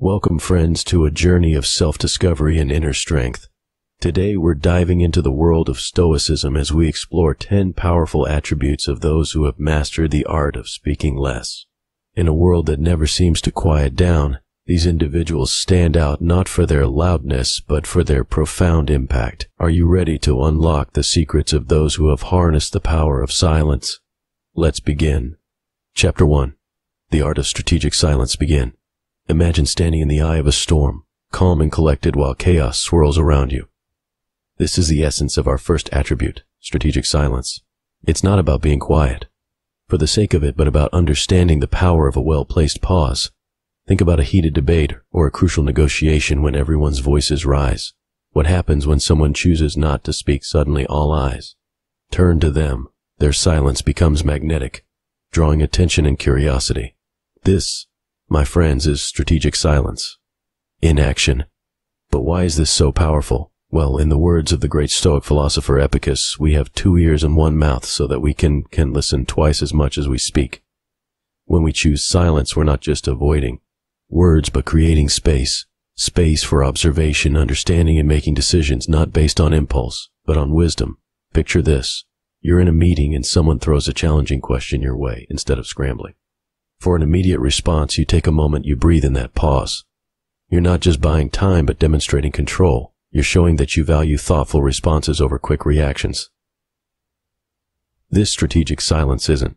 Welcome, friends, to a journey of self-discovery and inner strength. Today, we're diving into the world of Stoicism as we explore 10 powerful attributes of those who have mastered the art of speaking less. In a world that never seems to quiet down, these individuals stand out not for their loudness, but for their profound impact. Are you ready to unlock the secrets of those who have harnessed the power of silence? Let's begin. Chapter 1. The Art of Strategic Silence. Begin. Imagine standing in the eye of a storm, calm and collected while chaos swirls around you. This is the essence of our first attribute, strategic silence. It's not about being quiet, for the sake of it, but about understanding the power of a well-placed pause. Think about a heated debate or a crucial negotiation when everyone's voices rise. What happens when someone chooses not to speak? Suddenly all eyes turn to them. Their silence becomes magnetic, drawing attention and curiosity. This, my friends, is strategic silence in action. But why is this so powerful? Well, in the words of the great Stoic philosopher Epicurus, we have 2 ears and 1 mouth so that we can listen twice as much as we speak. When we choose silence, we're not just avoiding words, but creating space for observation, understanding, and making decisions not based on impulse, but on wisdom. Picture this. You're in a meeting and someone throws a challenging question your way instead of scrambling. For an immediate response, you take a moment, you breathe in that pause. You're not just buying time, but demonstrating control. You're showing that you value thoughtful responses over quick reactions. This strategic silence isn't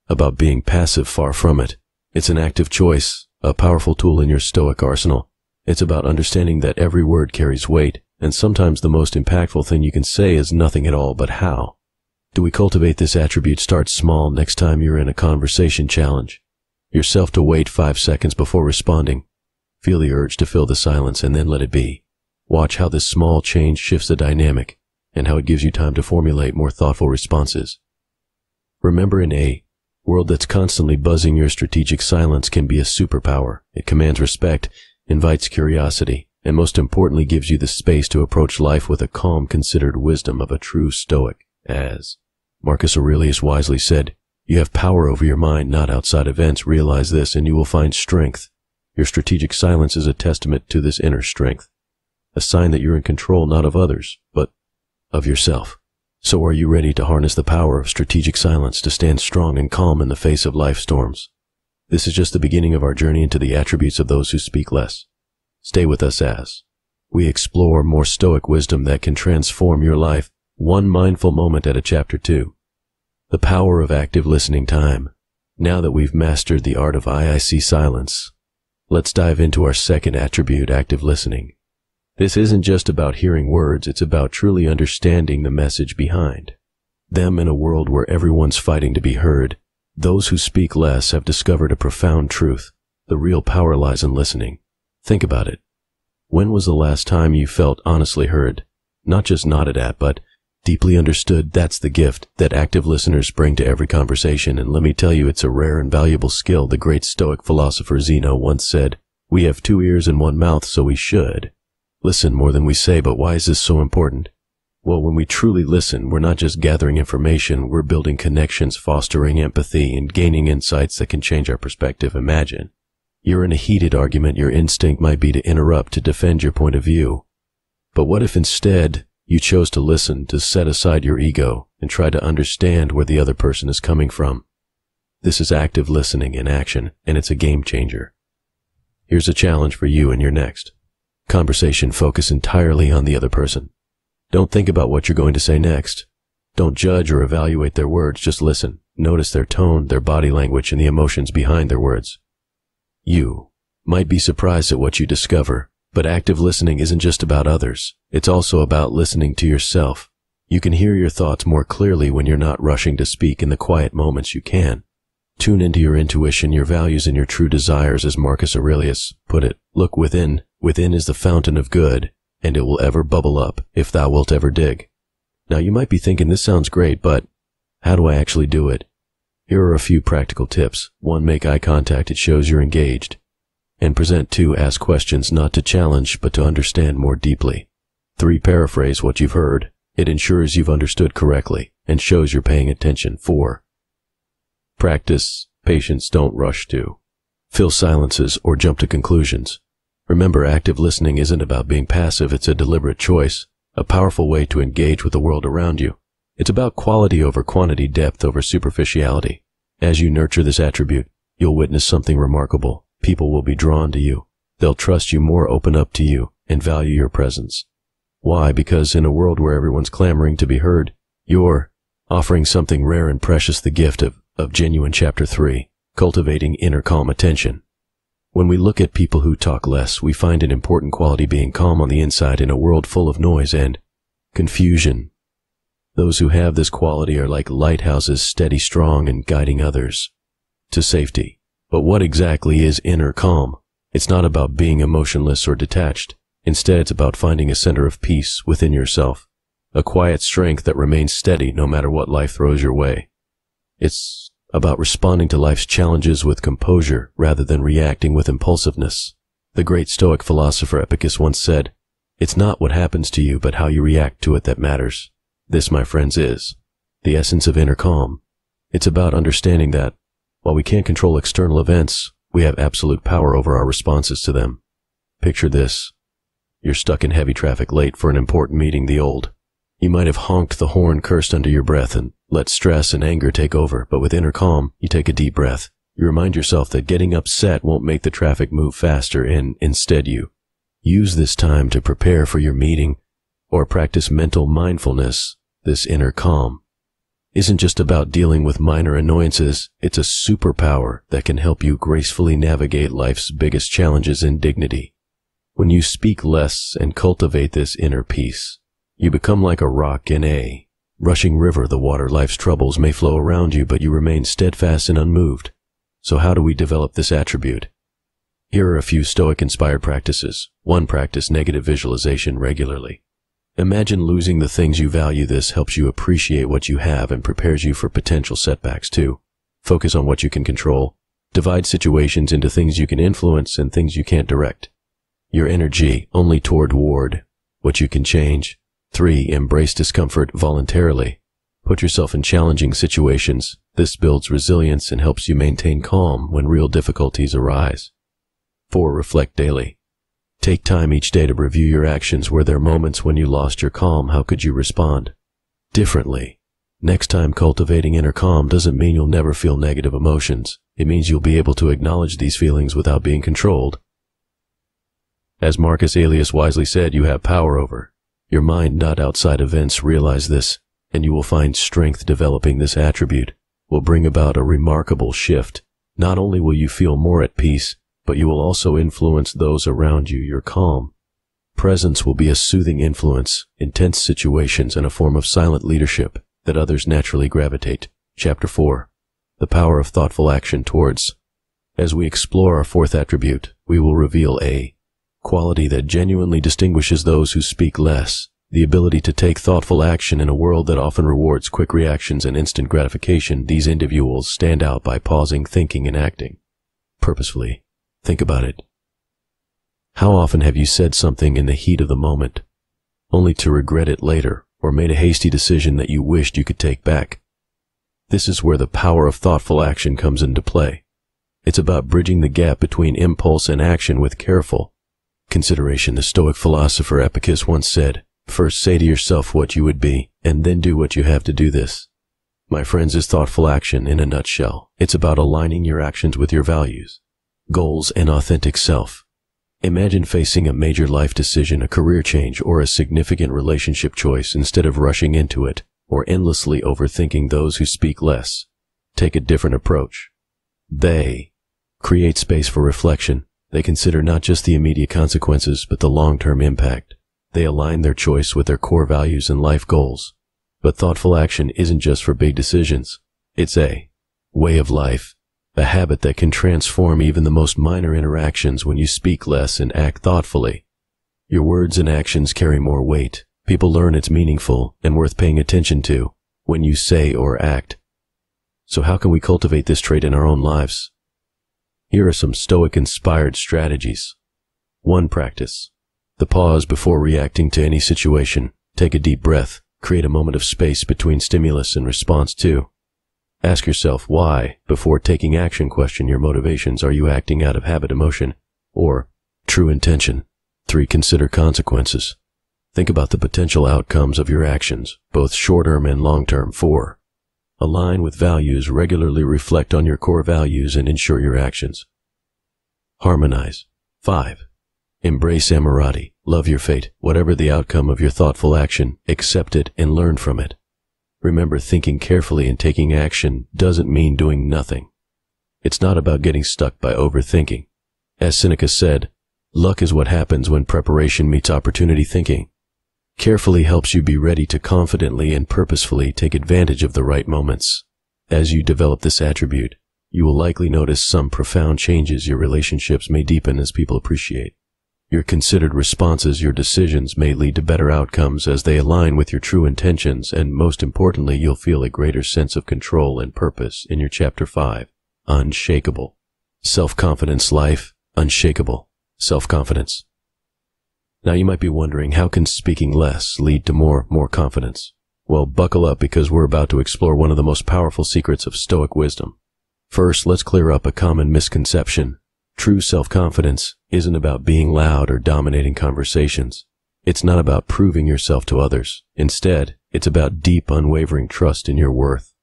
about being passive, far from it. It's an active choice, a powerful tool in your Stoic arsenal. It's about understanding that every word carries weight, and sometimes the most impactful thing you can say is nothing at all. But how do we cultivate this attribute? Start small. Next time you're in a conversation, challenge yourself to wait 5 seconds before responding. Feel the urge to fill the silence and then let it be. Watch how this small change shifts the dynamic and how it gives you time to formulate more thoughtful responses. Remember, in a world that's constantly buzzing, your strategic silence can be a superpower. It commands respect, invites curiosity, and most importantly gives you the space to approach life with a calm, considered wisdom of a true Stoic. As Marcus Aurelius wisely said, you have power over your mind, not outside events. Realize this and you will find strength. Your strategic silence is a testament to this inner strength, a sign that you're in control not of others, but of yourself. So are you ready to harness the power of strategic silence to stand strong and calm in the face of life storms? This is just the beginning of our journey into the attributes of those who speak less. Stay with us as we explore more Stoic wisdom that can transform your life, one mindful moment at a. Chapter 2. The power of active listening time. Now that we've mastered the art of IIC silence, let's dive into our second attribute, active listening. This isn't just about hearing words, it's about truly understanding the message behind them. In a world where everyone's fighting to be heard, those who speak less have discovered a profound truth. The real power lies in listening. Think about it. When was the last time you felt honestly heard? Not just nodded at, but deeply understood. That's the gift that active listeners bring to every conversation, and let me tell you, it's a rare and valuable skill. The great Stoic philosopher Zeno once said, "We have 2 ears and 1 mouth, so we should listen more than we say." But why is this so important? Well, when we truly listen, we're not just gathering information, we're building connections, fostering empathy, and gaining insights that can change our perspective. Imagine you're in a heated argument. Your instinct might be to interrupt, to defend your point of view. But what if instead you chose to listen, to set aside your ego, and try to understand where the other person is coming from? This is active listening in action, and it's a game changer. Here's a challenge for you in your next conversation. Focus entirely on the other person. Don't think about what you're going to say next. Don't judge or evaluate their words. Just listen. Notice their tone, their body language, and the emotions behind their words. You might be surprised at what you discover, but active listening isn't just about others. It's also about listening to yourself. You can hear your thoughts more clearly when you're not rushing to speak. In the quiet moments, you can tune into your intuition, your values, and your true desires. As Marcus Aurelius put it, look within. Within is the fountain of good, and it will ever bubble up if thou wilt ever dig. Now you might be thinking, this sounds great, but how do I actually do it? Here are a few practical tips. 1. Make eye contact. It shows you're engaged and present. 2. Ask questions, not to challenge, but to understand more deeply. 3. Paraphrase what you've heard. It ensures you've understood correctly and shows you're paying attention. 4. Practice patience. Don't rush to fill silences or jump to conclusions. Remember, active listening isn't about being passive, it's a deliberate choice, a powerful way to engage with the world around you. It's about quality over quantity, depth over superficiality. As you nurture this attribute, you'll witness something remarkable. People will be drawn to you. They'll trust you more, open up to you, and value your presence. Why? Because in a world where everyone's clamoring to be heard, you're offering something rare and precious, the gift of genuine. Chapter 3, Cultivating Inner Calm Attention. When we look at people who talk less, we find an important quality: being calm on the inside in a world full of noise and confusion. Those who have this quality are like lighthouses, steady, strong, and guiding others to safety. But what exactly is inner calm? It's not about being emotionless or detached. Instead, it's about finding a center of peace within yourself, a quiet strength that remains steady no matter what life throws your way. It's about responding to life's challenges with composure rather than reacting with impulsiveness. The great Stoic philosopher Epictetus once said, "It's not what happens to you, but how you react to it that matters." This, my friends, is the essence of inner calm. It's about understanding that, while we can't control external events, we have absolute power over our responses to them. Picture this. You're stuck in heavy traffic, late for an important meeting. You might have honked the horn, cursed under your breath, and let stress and anger take over. But with inner calm, you take a deep breath. You remind yourself that getting upset won't make the traffic move faster, and instead you use this time to prepare for your meeting or practice mental mindfulness. This inner calm isn't just about dealing with minor annoyances. It's a superpower that can help you gracefully navigate life's biggest challenges in dignity. When you speak less and cultivate this inner peace, you become like a rock in a rushing river. The water, life's troubles may flow around you, but you remain steadfast and unmoved. So how do we develop this attribute? Here are a few Stoic-inspired practices. 1. Practice negative visualization regularly. Imagine losing the things you value. This helps you appreciate what you have and prepares you for potential setbacks. 2. Focus on what you can control. Divide situations into things you can influence and things you can't direct. Your energy only toward what you can change. 3. Embrace discomfort voluntarily. Put yourself in challenging situations. This builds resilience and helps you maintain calm when real difficulties arise. 4. Reflect daily. Take time each day to review your actions. Were there moments when you lost your calm? How could you respond differently next time? Cultivating inner calm doesn't mean you'll never feel negative emotions. It means you'll be able to acknowledge these feelings without being controlled. As Marcus Aurelius wisely said, you have power over your mind, not outside events. Realize this, and you will find strength. Developing this attribute will bring about a remarkable shift. Not only will you feel more at peace, but you will also influence those around you. Your calm presence will be a soothing influence in tense situations and a form of silent leadership that others naturally gravitate. Chapter 4. The Power of Thoughtful Action Towards. As we explore our 4th attribute, we will reveal a quality that genuinely distinguishes those who speak less: the ability to take thoughtful action. In a world that often rewards quick reactions and instant gratification, these individuals stand out by pausing, thinking, and acting purposefully. Think about it. How often have you said something in the heat of the moment, only to regret it later, or made a hasty decision that you wished you could take back? This is where the power of thoughtful action comes into play. It's about bridging the gap between impulse and action with careful consideration. The Stoic philosopher Epictetus once said, "First say to yourself what you would be, and then do what you have to do." This, my friends, is thoughtful action in a nutshell. It's about aligning your actions with your values, goals, and authentic self. Imagine facing a major life decision, a career change, or a significant relationship choice. Instead of rushing into it or endlessly overthinking, those who speak less take a different approach. They create space for reflection. They consider not just the immediate consequences, but the long-term impact. They align their choice with their core values and life goals. But thoughtful action isn't just for big decisions. It's a way of life, a habit that can transform even the most minor interactions. When you speak less and act thoughtfully, your words and actions carry more weight. People learn it's meaningful and worth paying attention to when you say or act. So how can we cultivate this trait in our own lives? Here are some Stoic-inspired strategies. 1. Practice the pause before reacting to any situation. Take a deep breath. Create a moment of space between stimulus and response. 2. Ask yourself why before taking action. Question your motivations. Are you acting out of habit, emotion, or True intention. 3. Consider consequences. Think about the potential outcomes of your actions, both short-term and long-term. 4. Align with values. Regularly reflect on your core values and ensure your actions. Harmonize. 5. Embrace amorati. Love your fate. Whatever the outcome of your thoughtful action, accept it and learn from it. Remember, thinking carefully and taking action doesn't mean doing nothing. It's not about getting stuck by overthinking. As Seneca said, luck is what happens when preparation meets opportunity thinking. Carefully helps you be ready to confidently and purposefully take advantage of the right moments. As you develop this attribute, you will likely notice some profound changes. Your relationships may deepen as people appreciate your considered responses. Your decisions may lead to better outcomes as they align with your true intentions, and most importantly, you'll feel a greater sense of control and purpose in your Chapter 5, Unshakable. Self-confidence life, unshakable. Self-confidence. Now you might be wondering, how can speaking less lead to more confidence? Well, buckle up, because we're about to explore one of the most powerful secrets of Stoic wisdom. First, let's clear up a common misconception. True self-confidence isn't about being loud or dominating conversations. It's not about proving yourself to others. Instead, it's about deep, unwavering trust in your worth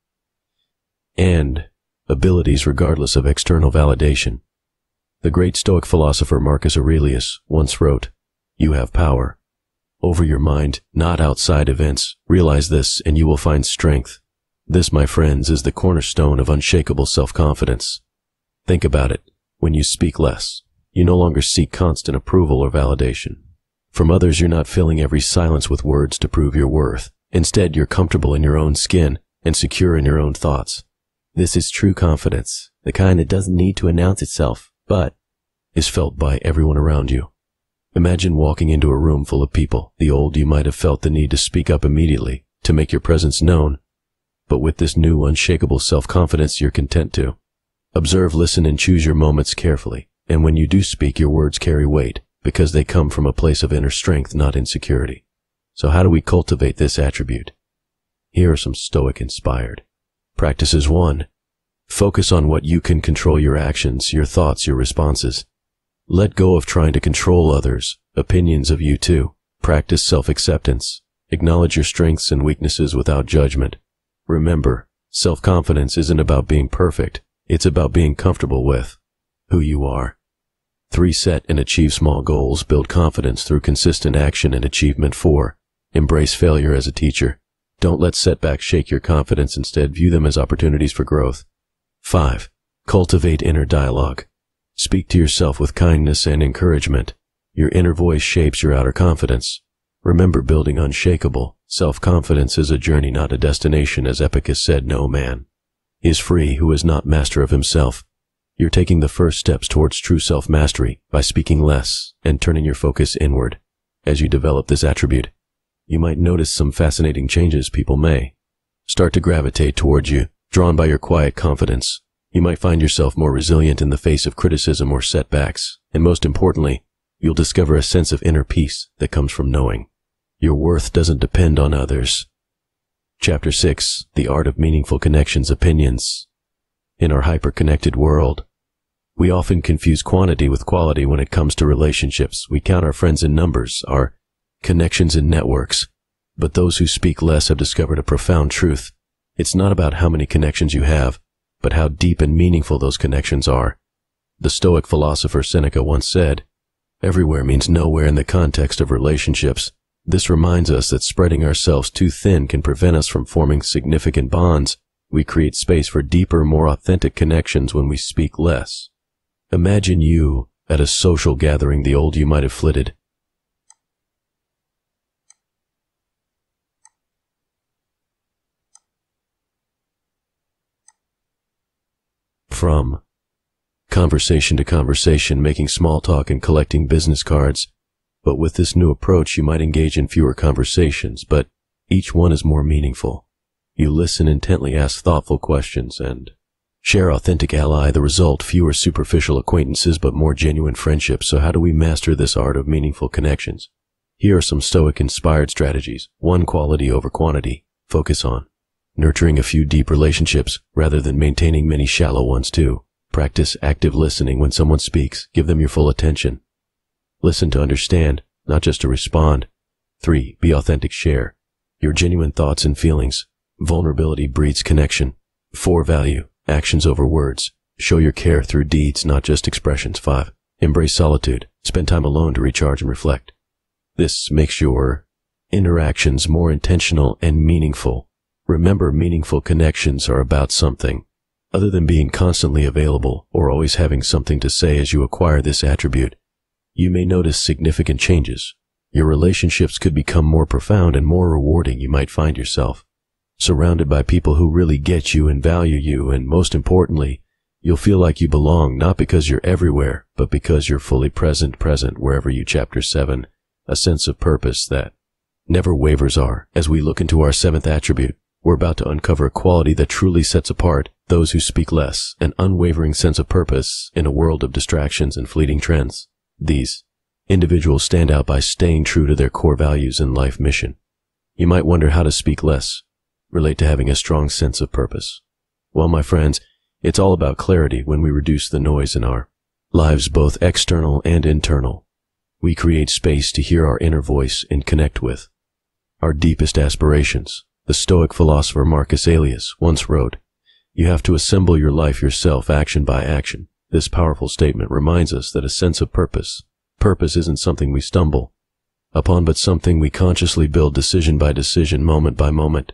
and abilities regardless of external validation. The great Stoic philosopher Marcus Aurelius once wrote, "You have power over your mind, not outside events. Realize this and you will find strength." This, my friends, is the cornerstone of unshakable self-confidence. Think about it. When you speak less, you no longer seek constant approval or validation from others. You're not filling every silence with words to prove your worth. Instead, you're comfortable in your own skin and secure in your own thoughts. This is true confidence, the kind that doesn't need to announce itself, but is felt by everyone around you. Imagine walking into a room full of people. The old you might have felt the need to speak up immediately, to make your presence known. But with this new unshakable self-confidence, you're content to observe, listen, and choose your moments carefully. And when you do speak, your words carry weight, because they come from a place of inner strength, not insecurity. So how do we cultivate this attribute? Here are some Stoic-inspired practices. 1. Focus on what you can control: your actions, your thoughts, your responses. Let go of trying to control others' opinions of you too. Practice self-acceptance. Acknowledge your strengths and weaknesses without judgment. Remember, self-confidence isn't about being perfect. It's about being comfortable with who you are. 3. Set and achieve small goals. Build confidence through consistent action and achievement. 4. Embrace failure as a teacher. Don't let setbacks shake your confidence. Instead, view them as opportunities for growth. 5. Cultivate inner dialogue. Speak to yourself with kindness and encouragement. Your inner voice shapes your outer confidence. Remember, building unshakable self-confidence is a journey, not a destination. As Epicus said, "No man is free who is not master of himself." You're taking the first steps towards true self-mastery by speaking less and turning your focus inward. As you develop this attribute, you might notice some fascinating changes. People may start to gravitate towards you, drawn by your quiet confidence. You might find yourself more resilient in the face of criticism or setbacks. And most importantly, you'll discover a sense of inner peace that comes from knowing your worth doesn't depend on others. Chapter 6, The Art of Meaningful Connections. Opinions. In our hyper-connected world, we often confuse quantity with quality when it comes to relationships. We count our friends in numbers, our connections in networks. But those who speak less have discovered a profound truth. It's not about how many connections you have, but how deep and meaningful those connections are. The Stoic philosopher Seneca once said, "Everywhere means nowhere in the context of relationships." This reminds us that spreading ourselves too thin can prevent us from forming significant bonds. We create space for deeper, more authentic connections when we speak less. Imagine you at a social gathering. The old you might have flitted from conversation to conversation, making small talk and collecting business cards. But with this new approach, you might engage in fewer conversations, but each one is more meaningful. You listen intently, ask thoughtful questions, and share authentic ally. The result, fewer superficial acquaintances, but more genuine friendships. So how do we master this art of meaningful connections? Here are some Stoic-inspired strategies. 1. Quality over quantity. Focus on nurturing a few deep relationships rather than maintaining many shallow ones. 2. Practice active listening. When someone speaks, give them your full attention. Listen to understand, not just to respond. 3. Be authentic. Share your genuine thoughts and feelings. Vulnerability breeds connection. 4. Value actions over words. Show your care through deeds, not just expressions. 5. Embrace solitude. Spend time alone to recharge and reflect. This makes your interactions more intentional and meaningful. Remember, meaningful connections are about something other than being constantly available or always having something to say. As you acquire this attribute, you may notice significant changes. Your relationships could become more profound and more rewarding. You might find yourself surrounded by people who really get you and value you, and most importantly, you'll feel like you belong, not because you're everywhere, but because you're fully present wherever you. Chapter 7, a sense of purpose that never wavers. As we look into our 7th attribute, we're about to uncover a quality that truly sets apart those who speak less: an unwavering sense of purpose in a world of distractions and fleeting trends. These individuals stand out by staying true to their core values and life mission. You might wonder how to speak less relate to having a strong sense of purpose. Well, my friends, it's all about clarity. When we reduce the noise in our lives, both external and internal, we create space to hear our inner voice and connect with our deepest aspirations. The Stoic philosopher Marcus Aurelius once wrote, "You have to assemble your life yourself, action by action." This powerful statement reminds us that a sense of purpose isn't something we stumble upon, but something we consciously build decision by decision, moment by moment.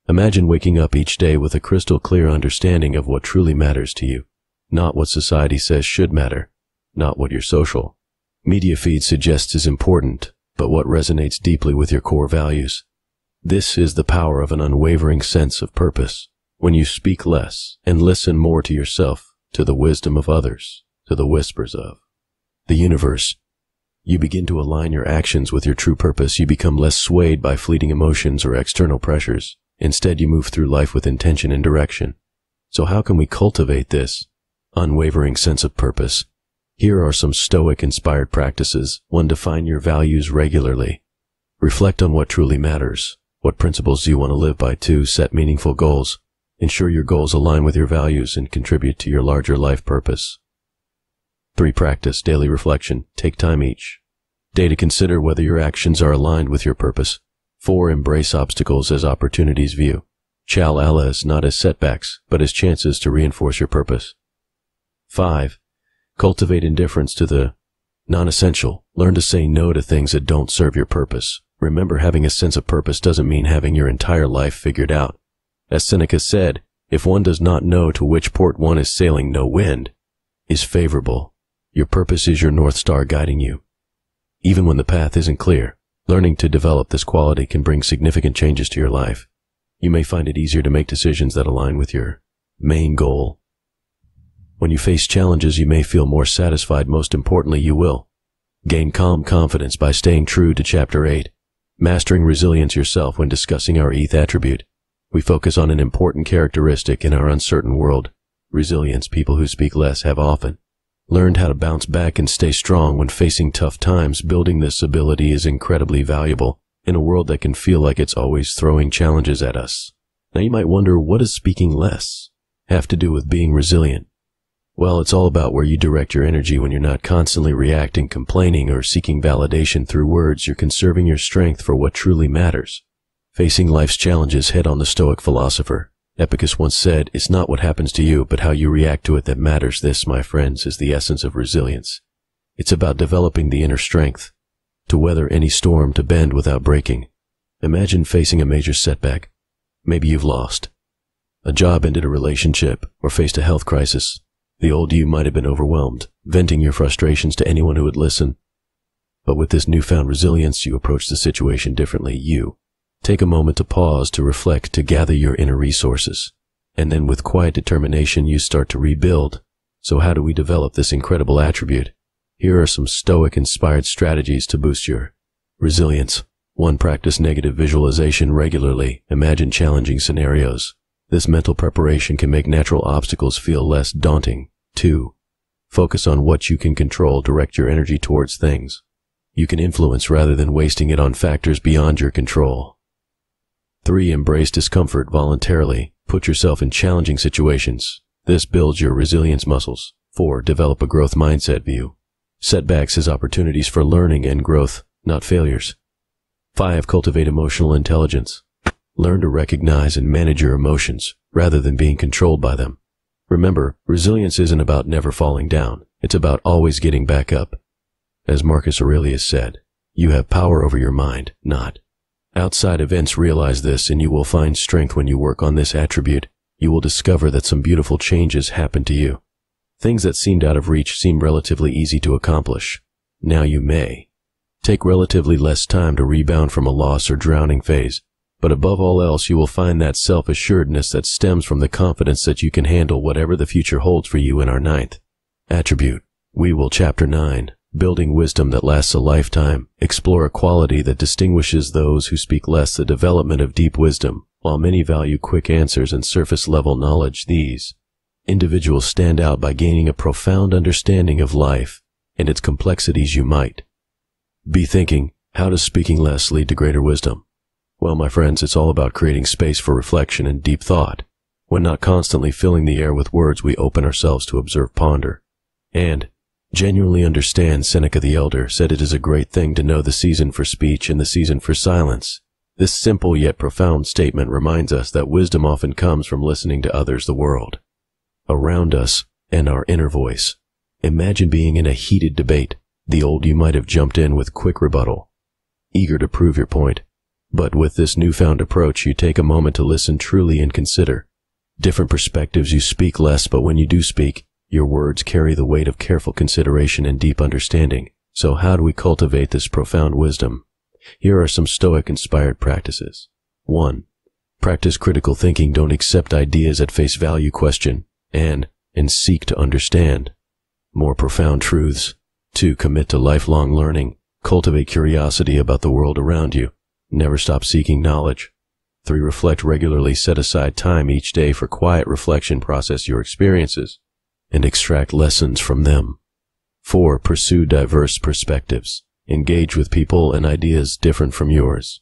Imagine waking up each day with a crystal clear understanding of what truly matters to you, not what society says should matter, not what your social media feed suggests is important, but what resonates deeply with your core values. This is the power of an unwavering sense of purpose. When you speak less and listen more to yourself, to the wisdom of others, to the whispers of the universe, you begin to align your actions with your true purpose. You become less swayed by fleeting emotions or external pressures. Instead, you move through life with intention and direction. So how can we cultivate this unwavering sense of purpose? Here are some Stoic-inspired practices. 1. Define your values regularly. Reflect on what truly matters. What principles do you want to live by? 2. Set meaningful goals. Ensure your goals align with your values and contribute to your larger life purpose. 3. Practice daily reflection. Take time each day to consider whether your actions are aligned with your purpose. 4. Embrace obstacles as opportunities. View challenges not as setbacks, but as chances to reinforce your purpose. 5. Cultivate indifference to the non-essential. Learn to say no to things that don't serve your purpose. Remember, having a sense of purpose doesn't mean having your entire life figured out. As Seneca said, if one does not know to which port one is sailing, no wind is favorable. Your purpose is your North Star guiding you. Even when the path isn't clear, learning to develop this quality can bring significant changes to your life. You may find it easier to make decisions that align with your main goal. When you face challenges, you may feel more satisfied. Most importantly, you will gain calm confidence by staying true to Chapter 8, Mastering Resilience Yourself. When discussing our 8th attribute, we focus on an important characteristic in our uncertain world: resilience. People who speak less have often learned how to bounce back and stay strong when facing tough times. Building this ability is incredibly valuable in a world that can feel like it's always throwing challenges at us. Now you might wonder, what does speaking less have to do with being resilient? Well, it's all about where you direct your energy. When you're not constantly reacting, complaining, or seeking validation through words, you're conserving your strength for what truly matters. Facing life's challenges head on. The Stoic philosopher Epicus once said, "It's not what happens to you, but how you react to it that matters." This, my friends, is the essence of resilience. It's about developing the inner strength to weather any storm, to bend without breaking. Imagine facing a major setback. Maybe you've lost a job, ended a relationship, or faced a health crisis. The old you might have been overwhelmed, venting your frustrations to anyone who would listen. But with this newfound resilience, you approach the situation differently. You take a moment to pause, to reflect, to gather your inner resources. And then with quiet determination, you start to rebuild. So how do we develop this incredible attribute? Here are some Stoic-inspired strategies to boost your resilience. 1. Practice negative visualization regularly. Imagine challenging scenarios. This mental preparation can make natural obstacles feel less daunting. 2. Focus on what you can control. Direct your energy towards things you can influence rather than wasting it on factors beyond your control. 3. Embrace discomfort voluntarily. Put yourself in challenging situations. This builds your resilience muscles. 4. Develop a growth mindset. View setbacks as opportunities for learning and growth, not failures. 5. Cultivate emotional intelligence. Learn to recognize and manage your emotions, rather than being controlled by them. Remember, resilience isn't about never falling down. It's about always getting back up. As Marcus Aurelius said, you have power over your mind, not outside events. Realize this, and you will find strength when you work on this attribute. You will discover that some beautiful changes happen to you. Things that seemed out of reach seem relatively easy to accomplish. Now you may take relatively less time to rebound from a loss or drowning phase, but above all else, you will find that self-assuredness that stems from the confidence that you can handle whatever the future holds for you. In our 9th attribute, we will Chapter 9, Building Wisdom That Lasts a Lifetime, explore a quality that distinguishes those who speak less: the development of deep wisdom. While many value quick answers and surface-level knowledge, these individuals stand out by gaining a profound understanding of life and its complexities. You might be thinking, how does speaking less lead to greater wisdom? Well, my friends, it's all about creating space for reflection and deep thought. When not constantly filling the air with words, we open ourselves to observe, ponder, and genuinely understand. Seneca the Elder said it is a great thing to know the season for speech and the season for silence. This simple yet profound statement reminds us that wisdom often comes from listening to others, the world around us, and our inner voice. Imagine being in a heated debate. The old you might have jumped in with quick rebuttal, eager to prove your point. But with this newfound approach, you take a moment to listen truly and consider different perspectives. You speak less, but when you do speak, your words carry the weight of careful consideration and deep understanding. So how do we cultivate this profound wisdom? Here are some Stoic-inspired practices. 1. Practice critical thinking. Don't accept ideas at face value. Question and seek to understand more profound truths. 2. Commit to lifelong learning. Cultivate curiosity about the world around you. Never stop seeking knowledge. 3. Reflect regularly. Set aside time each day for quiet reflection. Process your experiences and extract lessons from them. 4. Pursue diverse perspectives. Engage with people and ideas different from yours.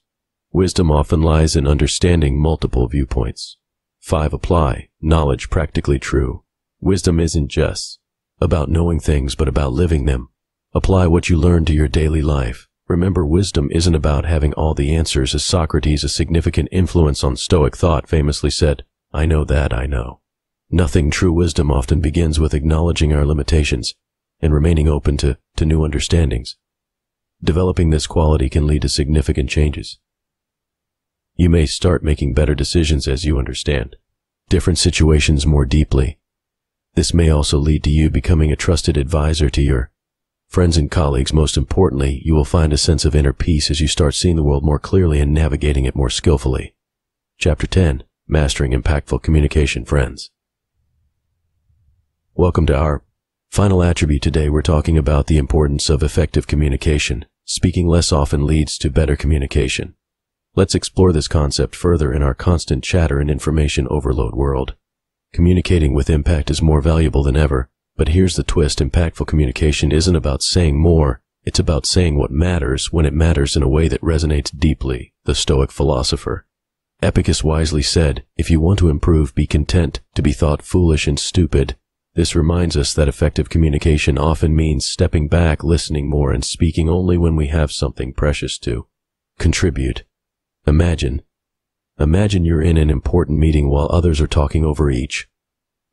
Wisdom often lies in understanding multiple viewpoints. 5. Apply knowledge practically. True wisdom isn't just about knowing things, but about living them. Apply what you learn to your daily life. Remember, wisdom isn't about having all the answers. As Socrates, a significant influence on Stoic thought, famously said, "I know that I know nothing." True wisdom often begins with acknowledging our limitations and remaining open to new understandings. Developing this quality can lead to significant changes. You may start making better decisions as you understand different situations more deeply. This may also lead to you becoming a trusted advisor to your friends and colleagues. Most importantly, you will find a sense of inner peace as you start seeing the world more clearly and navigating it more skillfully. Chapter 10, Mastering Impactful Communication. Friends, welcome to our final attribute. Today we're talking about the importance of effective communication. Speaking less often leads to better communication. Let's explore this concept further in our constant chatter and information overload world. Communicating with impact is more valuable than ever, but here's the twist. Impactful communication isn't about saying more, it's about saying what matters when it matters in a way that resonates deeply. The Stoic philosopher Epicus wisely said, "If you want to improve, be content to be thought foolish and stupid." This reminds us that effective communication often means stepping back, listening more, and speaking only when we have something precious to contribute. Imagine you're in an important meeting while others are talking over each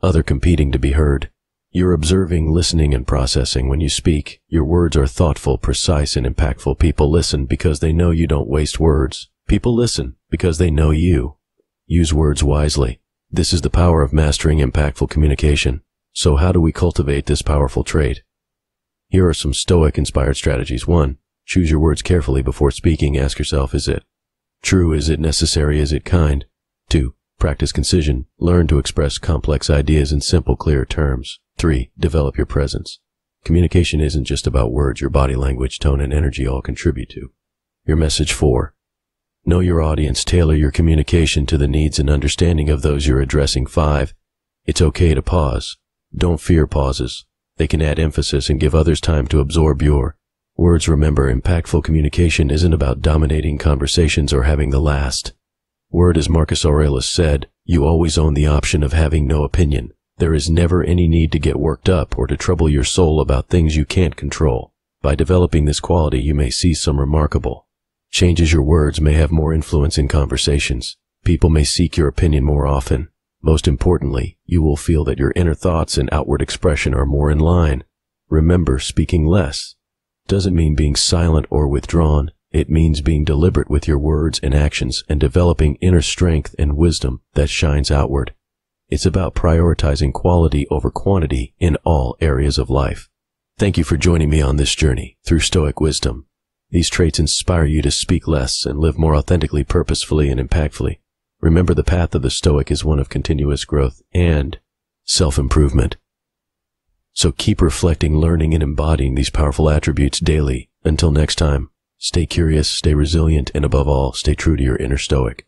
other, competing to be heard. You're observing, listening, and processing. When you speak, your words are thoughtful, precise, and impactful. People listen because they know you don't waste words. People listen because they know you use words wisely. This is the power of mastering impactful communication. So how do we cultivate this powerful trait? Here are some Stoic-inspired strategies. 1. Choose your words carefully before speaking. Ask yourself, is it true? Is it necessary? Is it kind? 2. Practice concision. Learn to express complex ideas in simple, clear terms. 3. Develop your presence. Communication isn't just about words. Your body language, tone, and energy all contribute to your message. 4. Know your audience. Tailor your communication to the needs and understanding of those you're addressing. 5. It's okay to pause. Don't fear pauses. They can add emphasis and give others time to absorb your words. Remember, impactful communication isn't about dominating conversations or having the last word. As Marcus Aurelius said, you always own the option of having no opinion. There is never any need to get worked up or to trouble your soul about things you can't control. By developing this quality, you may see some remarkable changes. Your words may have more influence in conversations. People may seek your opinion more often. Most importantly, you will feel that your inner thoughts and outward expression are more in line. Remember, speaking less doesn't mean being silent or withdrawn. It means being deliberate with your words and actions and developing inner strength and wisdom that shines outward. It's about prioritizing quality over quantity in all areas of life. Thank you for joining me on this journey through Stoic wisdom. These traits inspire you to speak less and live more authentically, purposefully, and impactfully. Remember, the path of the Stoic is one of continuous growth and self-improvement. So keep reflecting, learning, and embodying these powerful attributes daily. Until next time, stay curious, stay resilient, and above all, stay true to your inner Stoic.